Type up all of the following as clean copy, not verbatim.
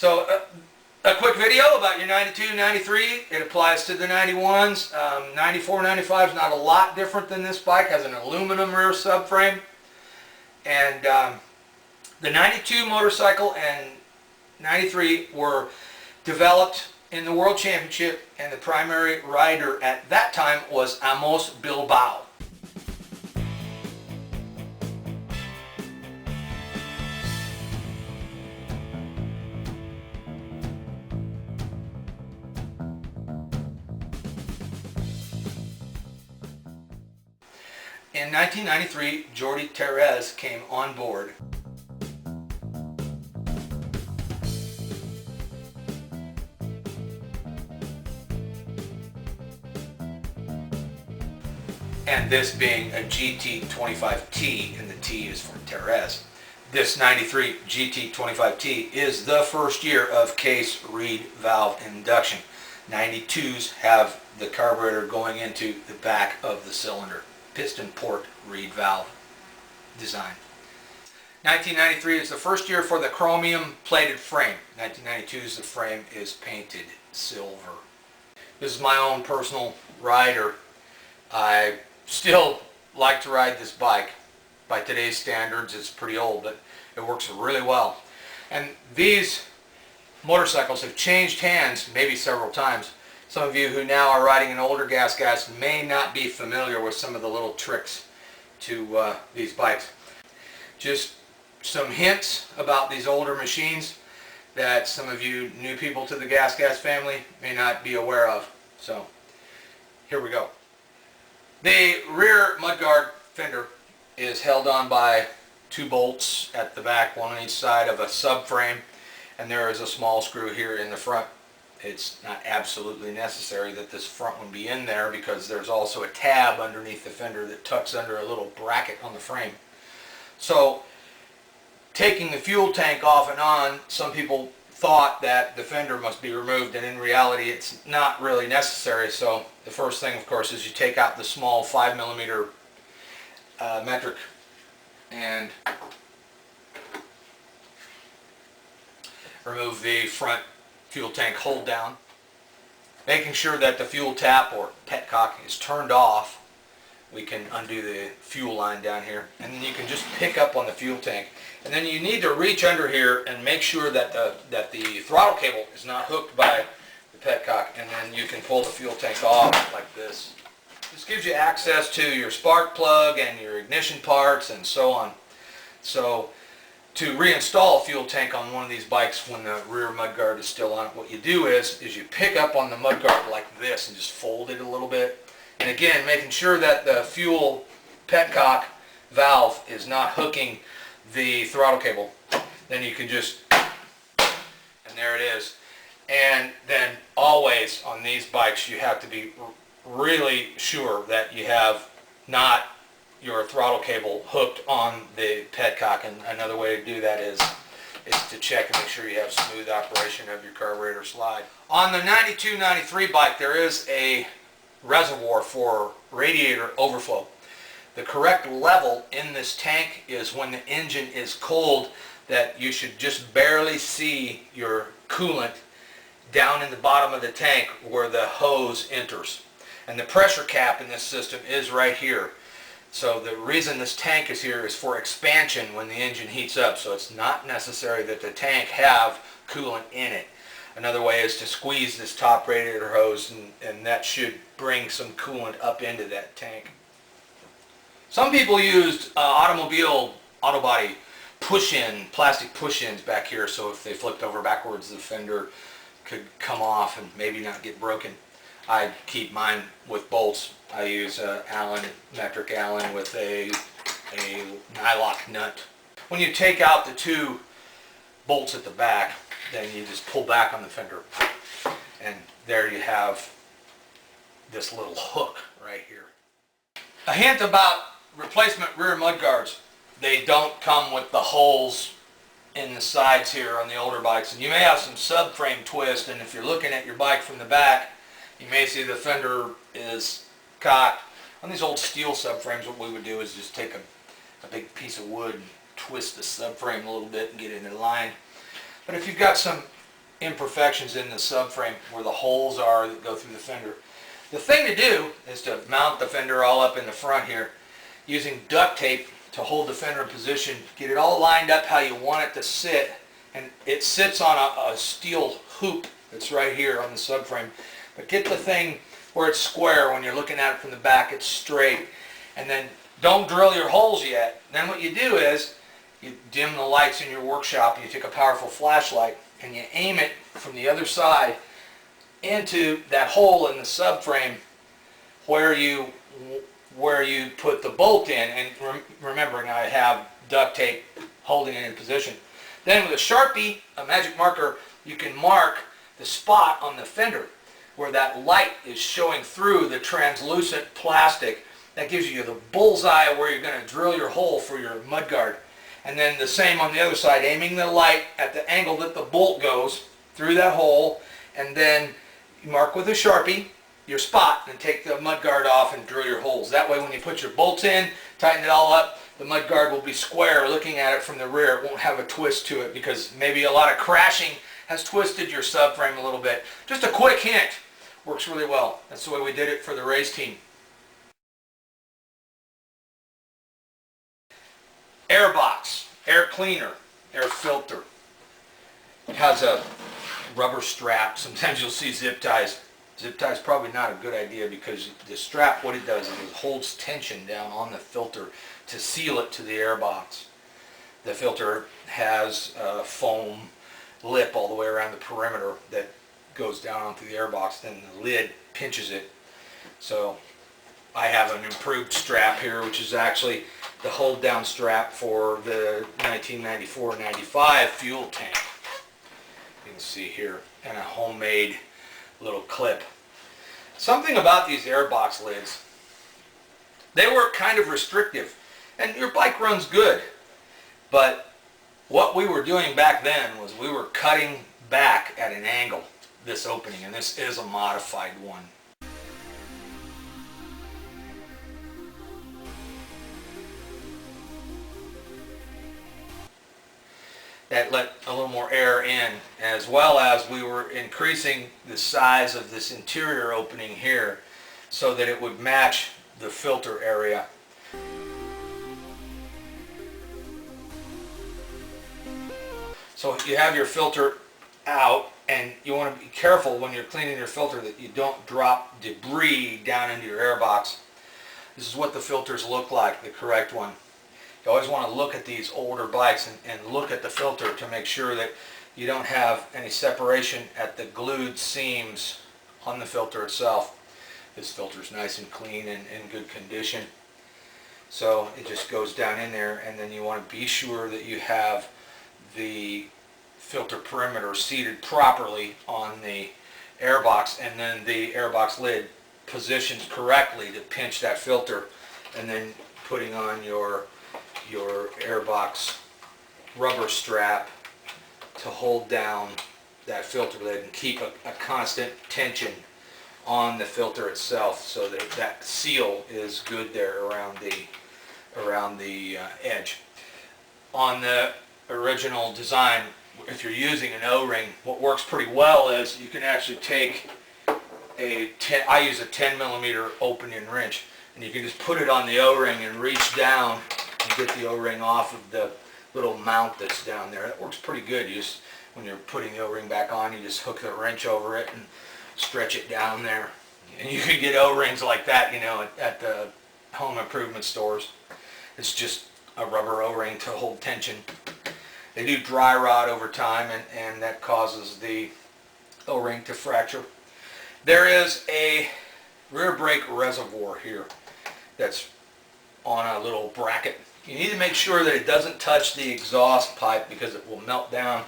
So a quick video about your 92, 93. It applies to the 91s. 94, 95 is not a lot different than this bike. Has an aluminum rear subframe. And the 92 motorcycle and 93 were developed in the World Championship, and the primary rider at that time was Amos Bilbao. In 1993, Jordi Terez came on board. And this being a GT25T, and the T is for Terez. This 93 GT25T is the first year of case reed valve induction. 92s have the carburetor going into the back of the cylinder. Piston port reed valve design. 1993 is the first year for the chromium plated frame. 1992's the frame is painted silver. This is my own personal rider. I still like to ride this bike. By today's standards, it's pretty old, but it works really well. And these motorcycles have changed hands maybe several times. Some of you who now are riding an older GasGas may not be familiar with some of the little tricks to these bikes. Just some hints about these older machines that some of you new people to the GasGas family may not be aware of. So here we go. The rear mudguard fender is held on by two bolts at the back, one on each side of a subframe, and there is a small screw here in the front. It's not absolutely necessary that this front one be in there, because there's also a tab underneath the fender that tucks under a little bracket on the frame. So taking the fuel tank off and on, some people thought that the fender must be removed, and in reality it's not really necessary. So the first thing, of course, is you take out the small 5mm metric and remove the front fuel tank hold down, making sure that the fuel tap or petcock is turned off. We can undo the fuel line down here, and then you can just pick up on the fuel tank. And then you need to reach under here and make sure that the throttle cable is not hooked by the petcock, and then you can pull the fuel tank off like this. This gives you access to your spark plug and your ignition parts and so on. So to reinstall a fuel tank on one of these bikes when the rear mudguard is still on it, what you do is you pick up on the mudguard like this and just fold it a little bit. And again, making sure that the fuel petcock valve is not hooking the throttle cable. Then you can just, and there it is. And then always on these bikes you have to be really sure that you have not your throttle cable hooked on the petcock, and another way to do that is to check and make sure you have smooth operation of your carburetor slide. On the 92-93 bike, there is a reservoir for radiator overflow. The correct level in this tank is when the engine is cold, that you should just barely see your coolant down in the bottom of the tank where the hose enters. And the pressure cap in this system is right here. So the reason this tank is here is for expansion when the engine heats up. So it's not necessary that the tank have coolant in it. Another way is to squeeze this top radiator hose, and that should bring some coolant up into that tank. Some people used auto body push-in, plastic push-ins back here, so if they flipped over backwards, the fender could come off and maybe not get broken. I keep mine with bolts. I use Allen, metric Allen with a nylock nut. When you take out the two bolts at the back, then you just pull back on the fender, and there you have this little hook right here. A hint about replacement rear mudguards: they don't come with the holes in the sides here on the older bikes, and you may have some subframe twist, and if you're looking at your bike from the back, you may see the fender is cocked. On these old steel subframes, what we would do is just take a big piece of wood and twist the subframe a little bit and get it in line. But if you've got some imperfections in the subframe where the holes are that go through the fender. The thing to do is to mount the fender all up in the front here using duct tape to hold the fender in position, get it all lined up how you want it to sit, and it sits on a steel hoop that's right here on the subframe. But get the thing where it's square when you're looking at it from the back, it's straight. And then don't drill your holes yet. Then what you do is you dim the lights in your workshop, you take a powerful flashlight and you aim it from the other side into that hole in the subframe where you put the bolt in, and remembering I have duct tape holding it in position. Then with a Sharpie, a magic marker, you can mark the spot on the fender where that light is showing through the translucent plastic. That gives you the bullseye of where you're going to drill your hole for your mudguard. And then the same on the other side, aiming the light at the angle that the bolt goes through that hole, and then you mark with a Sharpie your spot and take the mudguard off and drill your holes. That way when you put your bolts in, tighten it all up, the mudguard will be square looking at it from the rear. It won't have a twist to it because maybe a lot of crashing has twisted your subframe a little bit. Just a quick hint. Works really well. That's the way we did it for the race team. Airbox, air cleaner, air filter. It has a rubber strap. Sometimes you'll see zip ties. Zip tie is probably not a good idea because the strap, what it does is it holds tension down on the filter to seal it to the airbox. The filter has a foam lip all the way around the perimeter that goes down onto the airbox, then the lid pinches it. So I have an improved strap here, which is actually the hold down strap for the 1994-95 fuel tank. You can see here, and a homemade little clip. Something about these airbox lids, they were kind of restrictive, and your bike runs good, but what we were doing back then was we were cutting back at an angle this opening, and this is a modified one. That let a little more air in, as well as we were increasing the size of this interior opening here so that it would match the filter area. So you have your filter out, and you want to be careful when you're cleaning your filter that you don't drop debris down into your airbox. This is what the filters look like, the correct one. You always want to look at these older bikes and look at the filter to make sure that you don't have any separation at the glued seams on the filter itself. This filter is nice and clean and in good condition. So it just goes down in there, and then you want to be sure that you have the filter perimeter seated properly on the airbox, and then the airbox lid positioned correctly to pinch that filter, and then putting on your airbox rubber strap to hold down that filter lid and keep a constant tension on the filter itself so that that seal is good there around the edge. On the original design, if you're using an O-ring, what works pretty well is you can actually take I use a 10mm opening wrench, and you can just put it on the O-ring and reach down and get the O-ring off of the little mount that's down there. That works pretty good. You just, when you're putting the O-ring back on, you just hook the wrench over it and stretch it down there. And you can get O-rings like that, you know, at the home improvement stores. It's just a rubber O-ring to hold tension. They do dry rot over time, and that causes the O-ring to fracture. There is a rear brake reservoir here that's on a little bracket. You need to make sure that it doesn't touch the exhaust pipe because it will melt down.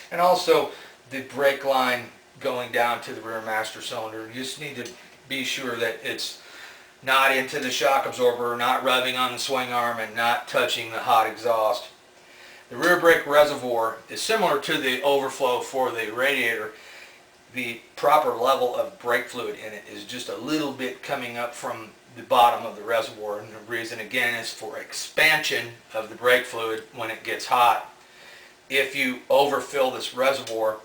And also the brake line going down to the rear master cylinder. You just need to be sure that it's not into the shock absorber, not rubbing on the swing arm, and not touching the hot exhaust. The rear brake reservoir is similar to the overflow for the radiator. The proper level of brake fluid in it is just a little bit coming up from the bottom of the reservoir, and the reason again is for expansion of the brake fluid when it gets hot. If you overfill this reservoir,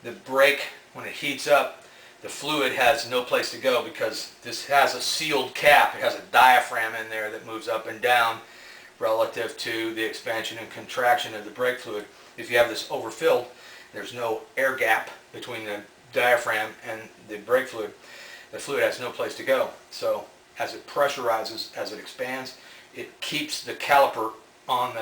the brake, when it heats up, the fluid has no place to go because this has a sealed cap. It has a diaphragm in there that moves up and down relative to the expansion and contraction of the brake fluid. If you have this overfilled, there's no air gap between the diaphragm and the brake fluid. The fluid has no place to go. So as it pressurizes, as it expands, it keeps the caliper on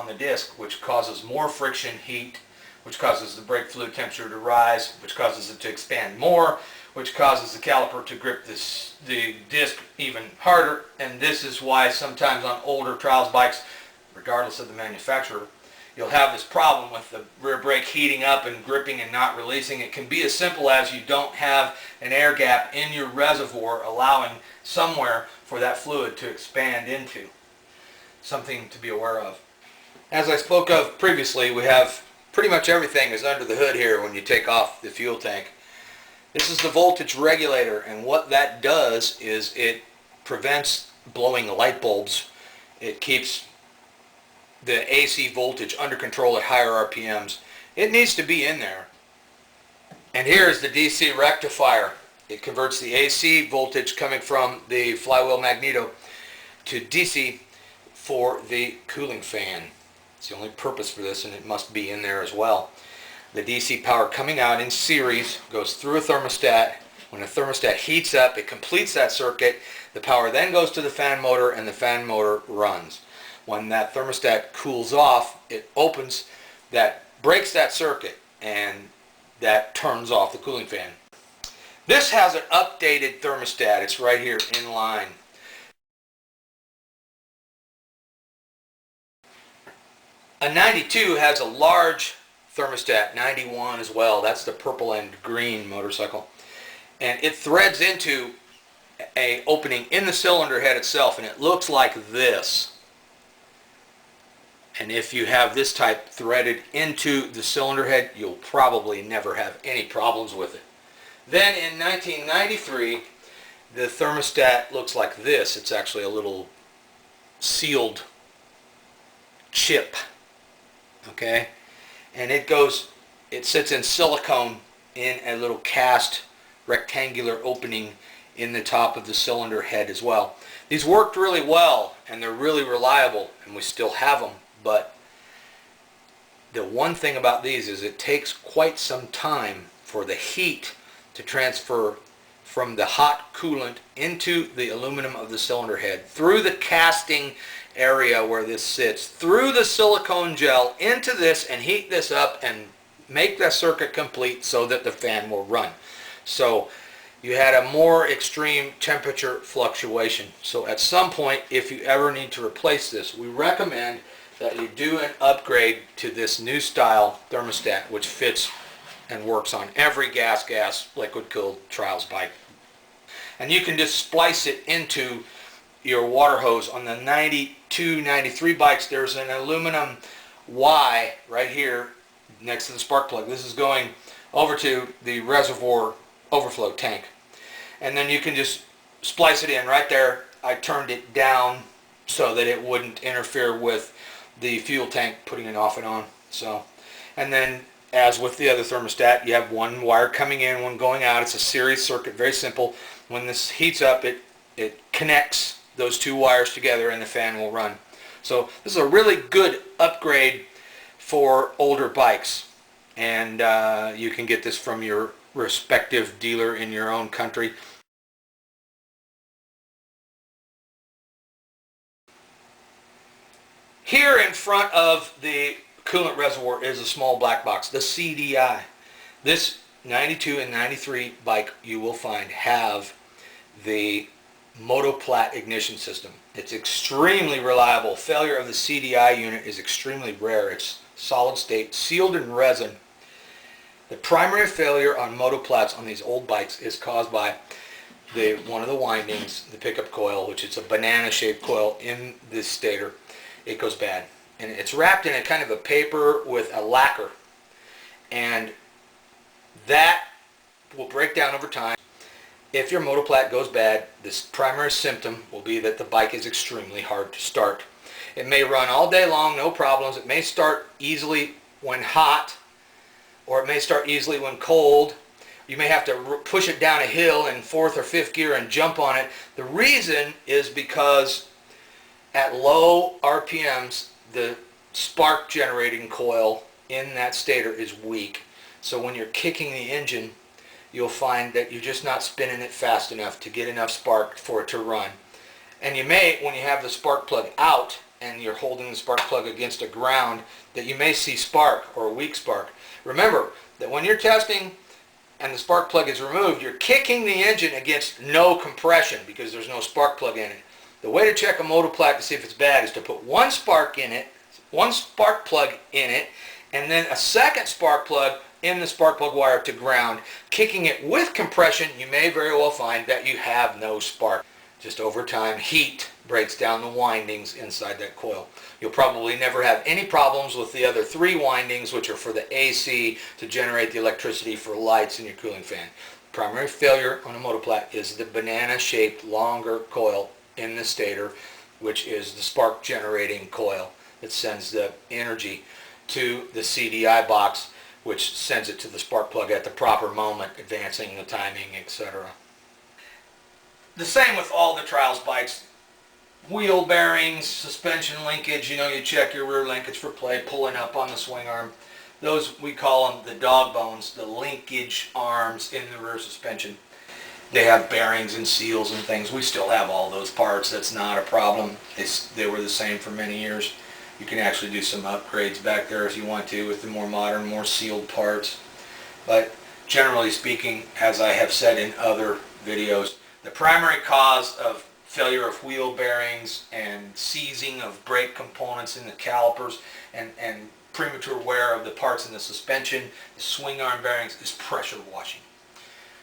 the disc, which causes more friction, heat, which causes the brake fluid temperature to rise, which causes it to expand more, which causes the caliper to grip the disc even harder. And this is why sometimes on older trials bikes, regardless of the manufacturer, you'll have this problem with the rear brake heating up and gripping and not releasing. It can be as simple as you don't have an air gap in your reservoir allowing somewhere for that fluid to expand into. Something to be aware of. As I spoke of previously, we have pretty much everything is under the hood here when you take off the fuel tank. This is the voltage regulator, and what that does is it prevents blowing light bulbs. It keeps the AC voltage under control at higher RPMs. It needs to be in there. And here is the DC rectifier. It converts the AC voltage coming from the flywheel magneto to DC for the cooling fan. It's the only purpose for this, and it must be in there as well. The DC power coming out in series goes through a thermostat. When a thermostat heats up, it completes that circuit. The power then goes to the fan motor, and the fan motor runs. When that thermostat cools off, it opens that, breaks that circuit, and that turns off the cooling fan. This has an updated thermostat. It's right here in line. A 92 has a large thermostat, 91 as well. That's the purple and green motorcycle. And it threads into an opening in the cylinder head itself, and it looks like this. And if you have this type threaded into the cylinder head, you'll probably never have any problems with it. Then in 1993, the thermostat looks like this. It's actually a little sealed chip. Okay, and it sits in silicone in a little cast rectangular opening in the top of the cylinder head as well. These worked really well, and they're really reliable, and we still have them. But the one thing about these is it takes quite some time for the heat to transfer from the hot coolant into the aluminum of the cylinder head, through the casting area where this sits, through the silicone gel into this, and heat this up and make that circuit complete so that the fan will run. So you had a more extreme temperature fluctuation. So at some point, if you ever need to replace this, we recommend that you do an upgrade to this new style thermostat, which fits and works on every GasGas liquid-cooled trials bike. And you can just splice it into your water hose. On the 92, 93 bikes, there's an aluminum Y right here next to the spark plug. This is going over to the reservoir overflow tank. And then you can just splice it in right there. I turned it down so that it wouldn't interfere with the fuel tank putting it off and on. So, and then as with the other thermostat, you have one wire coming in, one going out. It's a series circuit, very simple. When this heats up, it connects those two wires together and the fan will run. So this is a really good upgrade for older bikes, and you can get this from your respective dealer in your own country. Here in front of the coolant reservoir is a small black box, the CDI. This 92 and 93 bike you will find have the Motoplat ignition system. It's extremely reliable. Failure of the CDI unit is extremely rare. It's solid state, sealed in resin. The primary failure on Motoplats on these old bikes is caused by one of the windings, the pickup coil, which is a banana shaped coil in this stator. It goes bad. And it's wrapped in a kind of a paper with a lacquer. And that will break down over time. If your motoplat goes bad, this primary symptom will be that the bike is extremely hard to start. It may run all day long, no problems. It may start easily when hot, or it may start easily when cold. You may have to push it down a hill in fourth or fifth gear and jump on it. The reason is because at low RPMs, the spark generating coil in that stator is weak. So when you're kicking the engine, you'll find that you're just not spinning it fast enough to get enough spark for it to run. And you may, when you have the spark plug out and you're holding the spark plug against a ground, that you may see spark or weak spark. Remember that when you're testing and the spark plug is removed, you're kicking the engine against no compression because there's no spark plug in it. The way to check a motoplat to see if it's bad is to put one spark in it, one spark plug in it, and then a second spark plug in the spark plug wire to ground. Kicking it with compression, you may very well find that you have no spark. Just over time, heat breaks down the windings inside that coil. You'll probably never have any problems with the other 3 windings, which are for the AC to generate the electricity for lights in your cooling fan. Primary failure on a motoplat is the banana-shaped longer coil in the stator, which is the spark generating coil that sends the energy to the CDI box, which sends it to the spark plug at the proper moment, advancing the timing, etc. The same with all the Trials bikes. Wheel bearings, suspension linkage, you check your rear linkage for play, pulling up on the swing arm. Those, we call them the dog bones, the linkage arms in the rear suspension. They have bearings and seals and things. We still have all those parts. That's not a problem. They were the same for many years. You can actually do some upgrades back there if you want to with the more modern, more sealed parts. But generally speaking, as I have said in other videos, the primary cause of failure of wheel bearings and seizing of brake components in the calipers and premature wear of the parts in the suspension, the swing arm bearings, is pressure washing.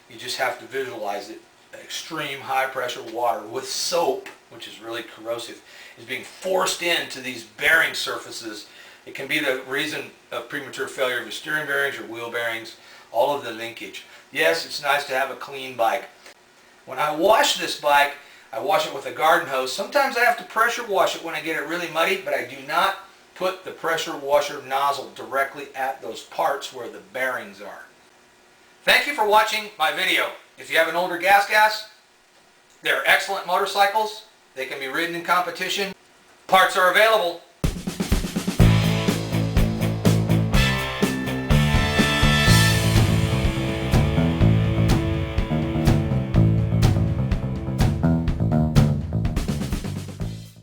You just have to visualize it. Extreme high pressure water with soap, which is really corrosive, is being forced into these bearing surfaces. It can be the reason of premature failure of your steering bearings or wheel bearings, all of the linkage. Yes, it's nice to have a clean bike. When I wash this bike, I wash it with a garden hose. Sometimes I have to pressure wash it when I get it really muddy, but I do not put the pressure washer nozzle directly at those parts where the bearings are. Thank you for watching my video. If you have an older GasGas, they're excellent motorcycles. They can be ridden in competition. Parts are available.